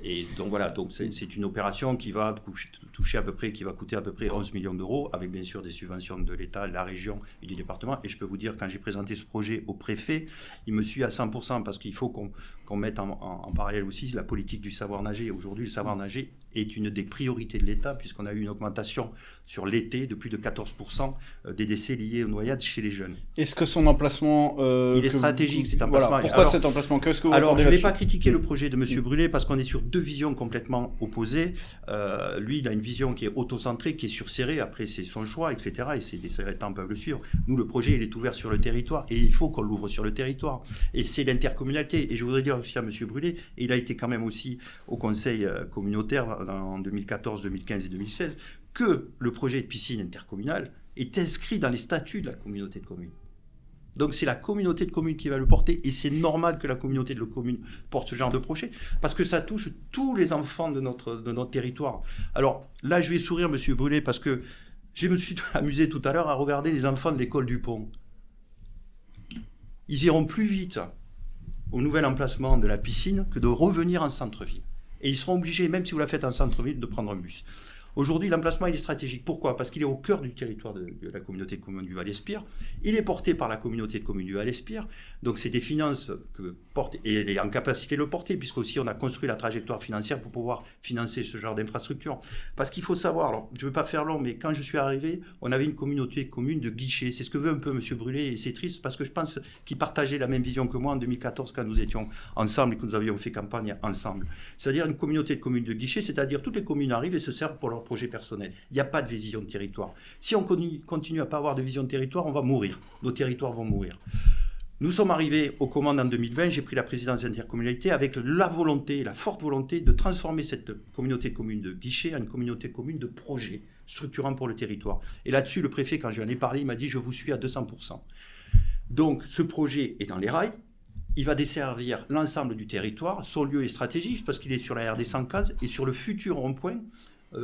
Et donc voilà, donc c'est une opération qui va toucher à peu près, qui va coûter à peu près 11 millions d'euros, avec bien sûr des subventions de l'État, de la région et du département. Et je peux vous dire, quand j'ai présenté ce projet au préfet, il me suit à 100%, parce qu'il faut qu'on mette en parallèle aussi la politique du savoir nager. Aujourd'hui, le savoir nager est une des priorités de l'État, puisqu'on a eu une augmentation sur l'été de plus de 14% des décès liés aux noyades chez les jeunes. Est-ce que son emplacement... Il est stratégique, cet emplacement. Voilà. Pourquoi Alors, cet emplacement? Qu'est-ce que vous Alors, répondez je ne vais là-dessus pas critiquer le projet de M. Brûlé, parce qu'on est sur deux visions complètement opposées. Lui, il a une vision qui est autocentrée, qui est sur Céré. Après, c'est son choix, etc. Et les Cérétans peuvent le suivre. Nous, le projet, il est ouvert sur le territoire. Et il faut qu'on l'ouvre sur le territoire. Et c'est l'intercommunalité. Et je voudrais dire aussi à M. Brûlé, et il a été quand même aussi au conseil communautaire en 2014, 2015 et 2016, que le projet de piscine intercommunale est inscrit dans les statuts de la communauté de communes. Donc c'est la communauté de communes qui va le porter, et c'est normal que la communauté de communes porte ce genre de projet, parce que ça touche tous les enfants de notre territoire. Alors là, je vais sourire, M. Brûlé, parce que je me suis amusé tout à l'heure à regarder les enfants de l'école du Pont. Ils iront plus vite au nouvel emplacement de la piscine que de revenir en centre-ville. Et ils seront obligés, même si vous la faites en centre-ville, de prendre un bus. Aujourd'hui, l'emplacement, il est stratégique. Pourquoi? Parce qu'il est au cœur du territoire de la communauté de communes du Val-Espire. Il est porté par la communauté de communes du Val-Espire. Donc, c'est des finances que porte, et elle est en capacité de le porter, puisqu'aussi on a construit la trajectoire financière pour pouvoir financer ce genre d'infrastructure. Parce qu'il faut savoir, alors, je ne veux pas faire long, mais quand je suis arrivé, on avait une communauté de communes de guichets. C'est ce que veut un peu M. Brûlé, et c'est triste, parce que je pense qu'il partageait la même vision que moi en 2014, quand nous étions ensemble et que nous avions fait campagne ensemble. C'est-à-dire une communauté de communes de guichets, c'est-à-dire toutes les communes arrivent et se servent pour leur projet personnel. Il n'y a pas de vision de territoire. Si on continue à ne pas avoir de vision de territoire, on va mourir. Nos territoires vont mourir. Nous sommes arrivés aux commandes en 2020, j'ai pris la présidence de l'intercommunalité avec la forte volonté de transformer cette communauté commune de guichet en une communauté commune de projet structurant pour le territoire. Et là-dessus, le préfet, quand je lui en ai parlé, il m'a dit « je vous suis à 200%. » Donc, ce projet est dans les rails. Il va desservir l'ensemble du territoire. Son lieu est stratégique parce qu'il est sur la RD 115 et sur le futur rond-point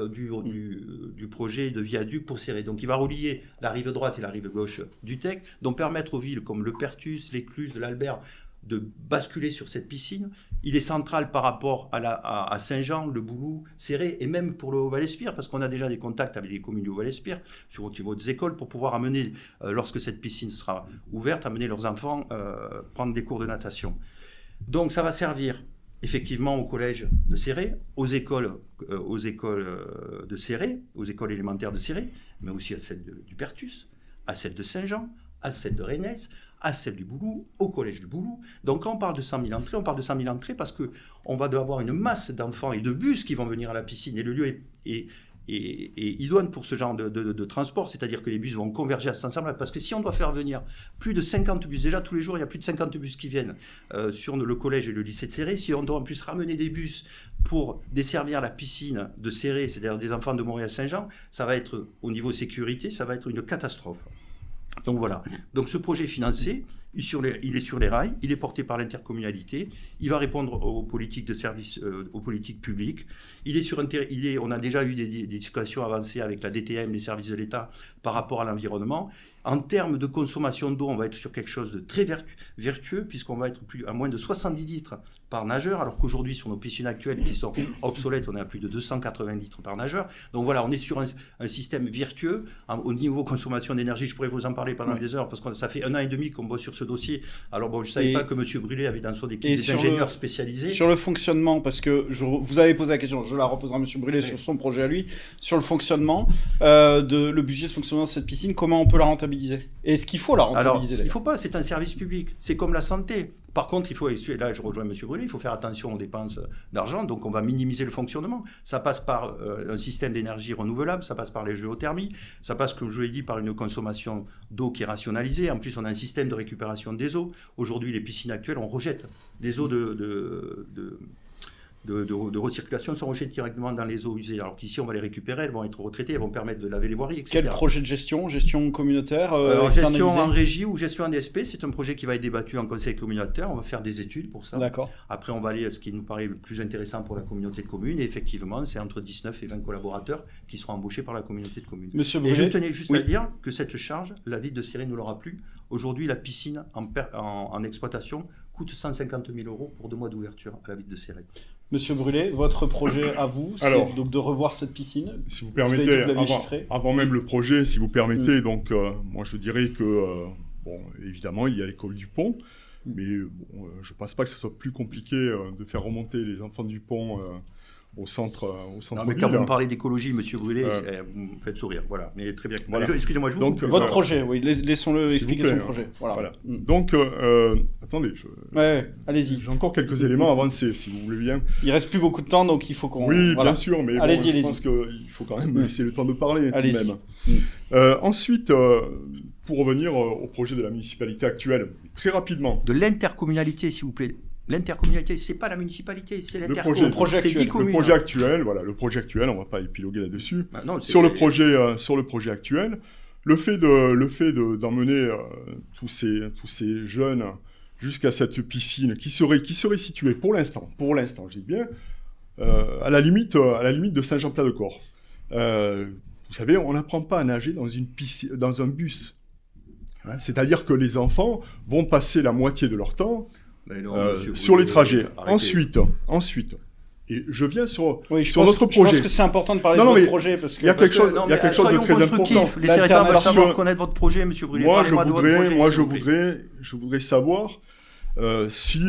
du projet de viaduc pour Céré. Donc il va relier la rive droite et la rive gauche du Tech, donc permettre aux villes comme Le Perthus, l'Écluse, l'Albert de basculer sur cette piscine. Il est central par rapport à Saint-Jean, Le Boulou, Céré, et même pour le Haut-Val-Espire, parce qu'on a déjà des contacts avec les communes du Haut-Val-Espire au niveau des écoles pour pouvoir amener, lorsque cette piscine sera ouverte, amener leurs enfants prendre des cours de natation. Donc ça va servir effectivement au collège de Céré, aux écoles de Céré, aux écoles élémentaires de Céré, mais aussi à celles du Perthus, à celles de Saint-Jean, à celles de Reynès, à celles du Boulou, au collège du Boulou. Donc quand on parle de 100 000 entrées, on parle de 100 000 entrées parce qu'on va avoir une masse d'enfants et de bus qui vont venir à la piscine, et le lieu est idoine pour ce genre de transport, c'est-à-dire que les bus vont converger à cet ensemble, parce que si on doit faire venir plus de 50 bus, déjà tous les jours il y a plus de 50 bus qui viennent sur le collège et le lycée de Céré, si on doit en plus ramener des bus pour desservir la piscine de Céré, c'est-à-dire des enfants de Montréal-Saint-Jean, ça va être, au niveau sécurité, ça va être une catastrophe. Donc voilà, donc ce projet est financé il est sur les rails, il est porté par l'intercommunalité, il va répondre aux politiques de service, aux politiques publiques. On a déjà eu des discussions avancées avec la DTM, les services de l'État, par rapport à l'environnement. En termes de consommation d'eau, on va être sur quelque chose de très vertueux, puisqu'on va être à moins de 70 litres par nageur, alors qu'aujourd'hui, sur nos piscines actuelles qui sont obsolètes, on est à plus de 280 litres par nageur. Donc voilà, on est sur un système vertueux. Au niveau consommation d'énergie, je pourrais vous en parler pendant des heures, parce que ça fait 1 an et demi qu'on bosse sur ce dossier. Alors bon, je ne savais pas que M. Brulé avait dans son équipe des ingénieurs spécialisés. Sur le fonctionnement, parce que vous avez posé la question, je la reposerai à M. Brulé sur son projet à lui, sur le fonctionnement, le budget de fonctionnement de cette piscine, comment on peut la rentabiliser? Et est-ce qu'il faut la rentabiliser? Alors, il ne faut pas, c'est un service public. C'est comme la santé. Par contre, il faut, et là je rejoins M. Brulé, il faut faire attention aux dépenses d'argent, donc on va minimiser le fonctionnement. Ça passe par un système d'énergie renouvelable, ça passe par les géothermies, ça passe, comme je vous l'ai dit, par une consommation d'eau qui est rationalisée. En plus, on a un système de récupération des eaux. Aujourd'hui, les piscines actuelles, on rejette les eaux de recirculation sont rejetées directement dans les eaux usées. Alors qu'ici, on va les récupérer, elles vont être retraitées, elles vont permettre de laver les voiries, etc. Quel projet de gestion? Gestion communautaire gestion en régie ou gestion en DSP, c'est un projet qui va être débattu en conseil communautaire. On va faire des études pour ça. D'accord. Après, on va aller à ce qui nous paraît le plus intéressant pour la communauté de communes. Et effectivement, c'est entre 19 et 20 collaborateurs qui seront embauchés par la communauté de communes. Monsieur et Brulé, je tenais juste à dire que cette charge, la ville de Céret ne l'aura plus. Aujourd'hui, la piscine en exploitation coûte 150 000 € pour 2 mois d'ouverture à la ville de Céret. Monsieur Brulé, votre projet à vous, c'est donc de revoir cette piscine. Si vous permettez, avant même le projet, si vous permettez, donc moi je dirais que, bon, évidemment, il y a l'école du Pont, mais bon, je ne pense pas que ce soit plus compliqué de faire remonter les enfants du Pont au centre non, mais quand vous me parlez d'écologie, monsieur Brulé, vous me faites sourire. Voilà, mais très bien. Voilà. Excusez-moi, je vous coupe. Votre projet, oui, laissons-le expliquer son projet. Voilà. Donc, attendez, allez-y. J'ai encore quelques éléments à avancer, si vous voulez bien. Il reste plus beaucoup de temps, donc il faut qu'on... Oui, bien sûr, mais bon, je pense qu'il faut quand même laisser le temps de parler, tout de même. Ensuite, pour revenir au projet de la municipalité actuelle, très rapidement. De l'intercommunalité, s'il vous plaît. L'intercommunalité, c'est pas la municipalité, c'est l'intercommunalité. Le projet actuel, voilà, le projet actuel, on va pas épiloguer là-dessus. Bah non, sur le projet actuel, le fait d'emmener tous ces jeunes jusqu'à cette piscine qui serait située pour l'instant, je dis bien, à la limite de Saint-Jean-Plat-de-Corps. Vous savez, on n'apprend pas à nager dans un bus. Hein, c'est-à-dire que les enfants vont passer la moitié de leur temps sur les trajets. Ensuite, et je viens sur notre projet. Je pense que c'est important de parler de votre projet parce qu'il y a quelque chose de très important. Les Cérétans veulent savoir connaître votre projet, monsieur Brulé. Moi, je voudrais savoir si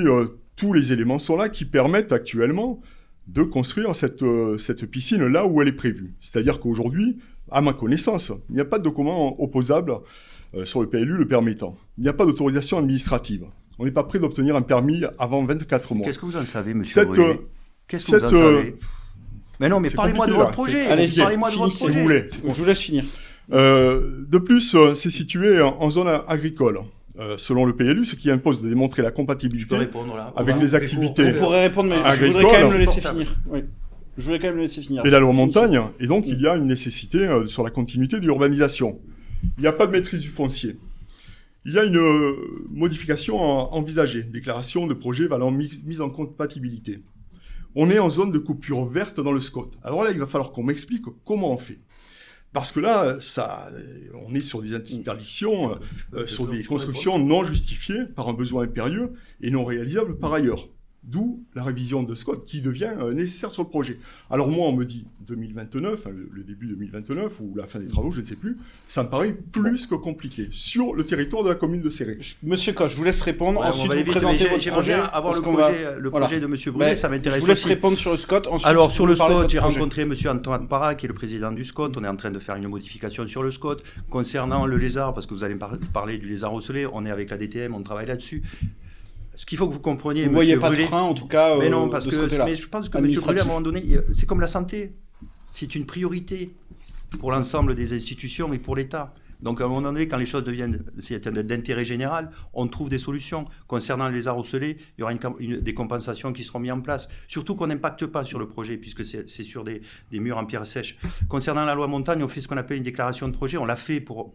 tous les éléments sont là qui permettent actuellement de construire cette piscine là où elle est prévue. C'est-à-dire qu'aujourd'hui, à ma connaissance, il n'y a pas de document opposable sur le PLU le permettant. Il n'y a pas d'autorisation administrative. On n'est pas prêt d'obtenir un permis avant 24 mois. Qu'est-ce que vous en savez, monsieur Brulé? Qu'est-ce que vous en savez? Mais non, mais parlez-moi de votre projet. Allez-y, parlez-moi de votre projet. Si vous voulez. Je vous laisse finir. De plus, c'est situé en zone agricole. Selon le PLU, ce qui impose de démontrer la compatibilité avec les activités. Vous pourrez répondre, mais je voudrais quand même le laisser finir. Oui. Je voulais quand même le laisser finir. Et la loi montagne, et donc il y a une nécessité sur la continuité de l'urbanisation. Il n'y a pas de maîtrise du foncier. Il y a une modification envisagée, déclaration de projet valant mise en compatibilité. On est en zone de coupure verte dans le SCOT. Alors là, il va falloir qu'on m'explique comment on fait. Parce que là, on est sur des interdictions, sur des constructions non justifiées par un besoin impérieux et non réalisables par ailleurs. D'où la révision de SCOT qui devient nécessaire sur le projet. Alors moi, on me dit 2029, le début 2029, ou la fin des travaux, je ne sais plus, ça me paraît plus que compliqué sur le territoire de la commune de Céret. Monsieur Koch, je vous laisse répondre, ensuite vous présentez votre projet. Avoir le projet de monsieur Brulé, ça m'intéresse. Je vous laisse répondre sur le SCOT. Alors sur le SCOT, j'ai rencontré monsieur Antoine Parra, qui est le président du SCOT. On est en train de faire une modification sur le SCOT. Concernant le lézard, parce que vous allez parler du lézard ocellé, on est avec la DTM, on travaille là-dessus. Ce qu'il faut que vous compreniez, vous ne voyez pas de frein, en tout cas, mais non, parce mais je pense que M. Brulé, à un moment donné, c'est comme la santé. C'est une priorité pour l'ensemble des institutions et pour l'État. Donc à un moment donné, quand les choses deviennent d'intérêt général, on trouve des solutions. Concernant les arrocelés, il y aura des compensations qui seront mises en place. Surtout qu'on n'impacte pas sur le projet, puisque c'est sur des murs en pierre sèche. Concernant la loi montagne, on fait ce qu'on appelle une déclaration de projet. On l'a fait pour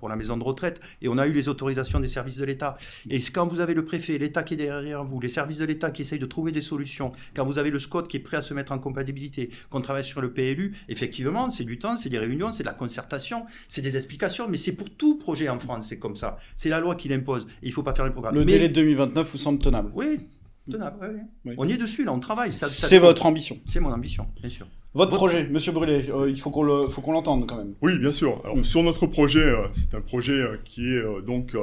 la maison de retraite, et on a eu les autorisations des services de l'État. Et quand vous avez le préfet, l'État qui est derrière vous, les services de l'État qui essayent de trouver des solutions, quand vous avez le SCOT qui est prêt à se mettre en compatibilité, qu'on travaille sur le PLU, effectivement, c'est du temps, c'est des réunions, c'est de la concertation, c'est des explications, mais c'est pour tout projet en France, c'est comme ça. C'est la loi qui l'impose, et il ne faut pas faire les programmes. Le délai de 2029 vous semble tenable? Oui, tenable, oui. Oui. On y est dessus, là, on travaille. C'est votre ambition? C'est mon ambition, bien sûr. Votre projet, Monsieur Brulé, il faut qu'on l'entende quand même. Oui, bien sûr. Alors, sur notre projet, c'est un projet qui est donc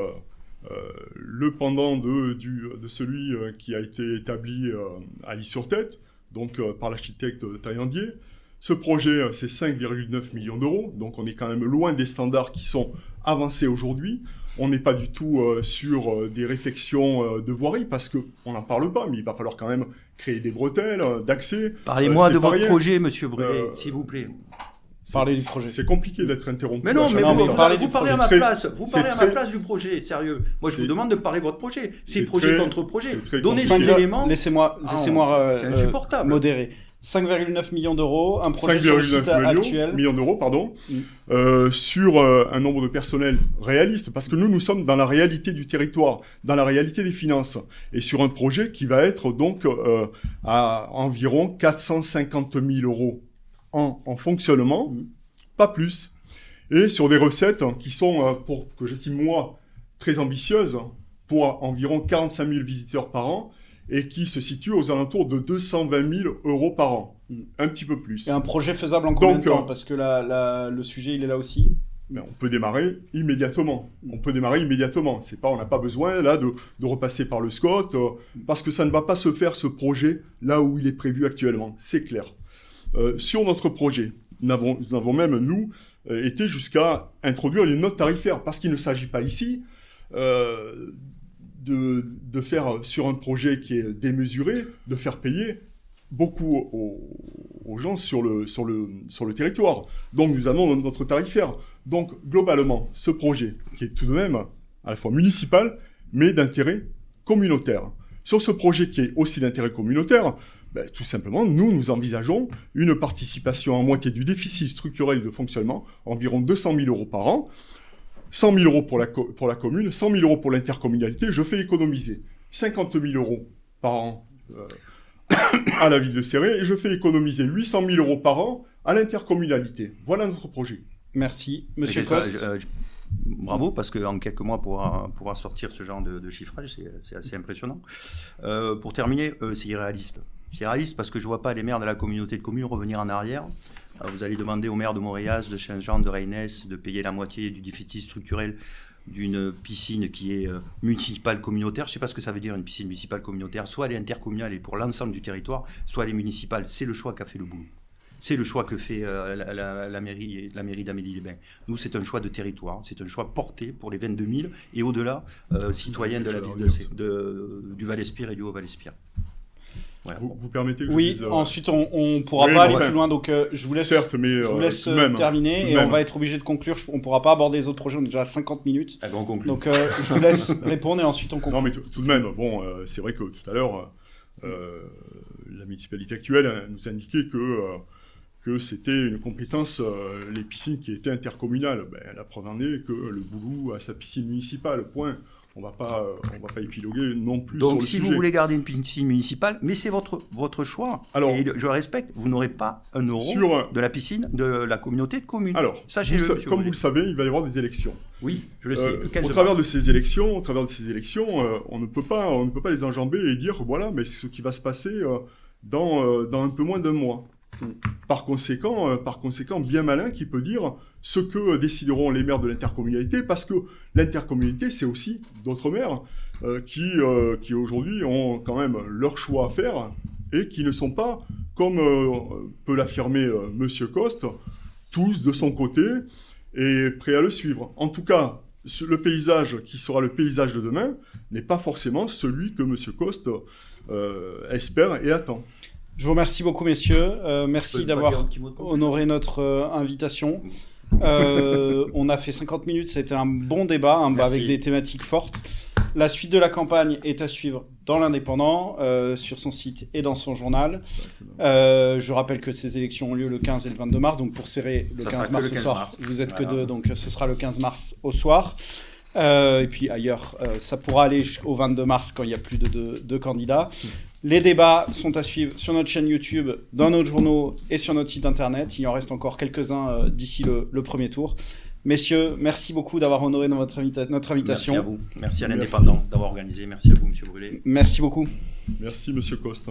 le pendant de celui qui a été établi à Is-sur-Tête, donc par l'architecte Taillandier. Ce projet, c'est 5,9 millions d'euros, donc on est quand même loin des standards qui sont avancés aujourd'hui. On n'est pas du tout sur des réfections de voirie, parce qu'on n'en parle pas, mais il va falloir quand même créer des bretelles d'accès. Parlez-moi de votre projet, Monsieur Brulé, s'il vous plaît. Parlez du projet. C'est compliqué d'être interrompu. Mais non, mais vous parlez à ma place. Vous parlez à ma place du projet, sérieux. Moi, je vous demande de parler de votre projet. C'est projet contre projet. Donnez des éléments. Laissez-moi modérer. 5,9 millions d'euros, un projet sur le site actuel. Millions d'euros, pardon, sur un nombre de personnels réaliste, parce que nous sommes dans la réalité du territoire, dans la réalité des finances, et sur un projet qui va être donc à environ 450 000 euros en fonctionnement, pas plus, et sur des recettes qui sont, que j'estime moi, très ambitieuses, pour environ 45 000 visiteurs par an, et qui se situe aux alentours de 220 000 euros par an. Un petit peu plus. Et un projet faisable en combien de temps? Parce que le sujet, il est là aussi. Mais on peut démarrer immédiatement. C'est pas, on n'a pas besoin là de repasser par le SCOT, parce que ça ne va pas se faire, ce projet, là où il est prévu actuellement. C'est clair. Sur notre projet, nous avons même, nous, été jusqu'à introduire une note tarifaire, parce qu'il ne s'agit pas ici de faire, sur un projet qui est démesuré, de faire payer beaucoup aux gens sur le territoire. Donc nous avons notre tarifaire. Donc globalement, ce projet, qui est tout de même à la fois municipal, mais d'intérêt communautaire. Sur ce projet qui est aussi d'intérêt communautaire, tout simplement, nous envisageons une participation à moitié du déficit structurel de fonctionnement, environ 200 000 euros par an, 100 000 euros pour la commune, 100 000 euros pour l'intercommunalité. Je fais économiser 50 000 euros par an à la ville de Céret, et je fais économiser 800 000 euros par an à l'intercommunalité. Voilà notre projet. Merci. Monsieur Coste. Bravo, parce qu'en quelques mois, pouvoir sortir ce genre de chiffrage, c'est assez impressionnant. Pour terminer, c'est irréaliste. C'est réaliste parce que je ne vois pas les maires de la communauté de communes revenir en arrière. Vous allez demander aux maires de Montréal, de Saint-Jean, de Reynes de payer la moitié du déficit structurel d'une piscine qui est municipale communautaire. Je ne sais pas ce que ça veut dire, une piscine municipale communautaire. Soit elle est intercommunale et pour l'ensemble du territoire, soit elle est municipale. C'est le choix qu'a fait le boulot. C'est le choix que fait la mairie d'Amélie-les-Bains. Nous, c'est un choix de territoire, c'est un choix porté pour les 22 000 et au-delà citoyens de la ville du Val-Espire et du Haut-Val-Espire. Voilà. Vous permettez que je dise, ensuite on ne pourra pas aller plus loin, donc je vous laisse, terminer, et on va être obligé de conclure. On ne pourra pas aborder les autres projets, on est déjà à 50 minutes. Ah, donc je vous laisse répondre et ensuite on conclut. Non mais tout de même, c'est vrai que tout à l'heure, la municipalité actuelle nous indiquait que c'était une compétence, les piscines qui étaient intercommunales. La preuve en est que le Boulou a sa piscine municipale, point. On va pas épiloguer non plus sur le sujet. Donc, si vous voulez garder une piscine municipale, mais c'est votre choix. Alors, et je respecte, vous n'aurez pas un euro de la piscine de la communauté de communes. Alors, comme vous le savez, il va y avoir des élections. Oui, je le sais. Au travers de ces élections, on ne peut pas les enjamber et dire voilà, mais c'est ce qui va se passer dans un peu moins d'un mois. Par conséquent, bien malin qui peut dire ce que décideront les maires de l'intercommunalité, parce que l'intercommunalité, c'est aussi d'autres maires qui aujourd'hui ont quand même leur choix à faire et qui ne sont pas, comme peut l'affirmer Monsieur Coste, tous de son côté et prêts à le suivre. En tout cas, le paysage qui sera le paysage de demain n'est pas forcément celui que Monsieur Coste espère et attend. Je vous remercie beaucoup, messieurs. Merci d'avoir honoré notre invitation. On a fait 50 minutes, ça a été un bon débat avec des thématiques fortes. La suite de la campagne est à suivre dans l'Indépendant, sur son site et dans son journal. Je rappelle que ces élections ont lieu le 15 et le 22 mars, donc pour serrer le 15 mars au soir, vous êtes que deux, donc ce sera le 15 mars au soir. Et puis ailleurs, ça pourra aller au 22 mars quand il n'y a plus de deux candidats. Les débats sont à suivre sur notre chaîne YouTube, dans nos journaux et sur notre site internet. Il en reste encore quelques-uns d'ici le premier tour. Messieurs, merci beaucoup d'avoir honoré notre invitation. Merci à vous. Merci à l'Indépendant d'avoir organisé. Merci à vous, Monsieur Brulé. Merci beaucoup. Merci, Monsieur Coste.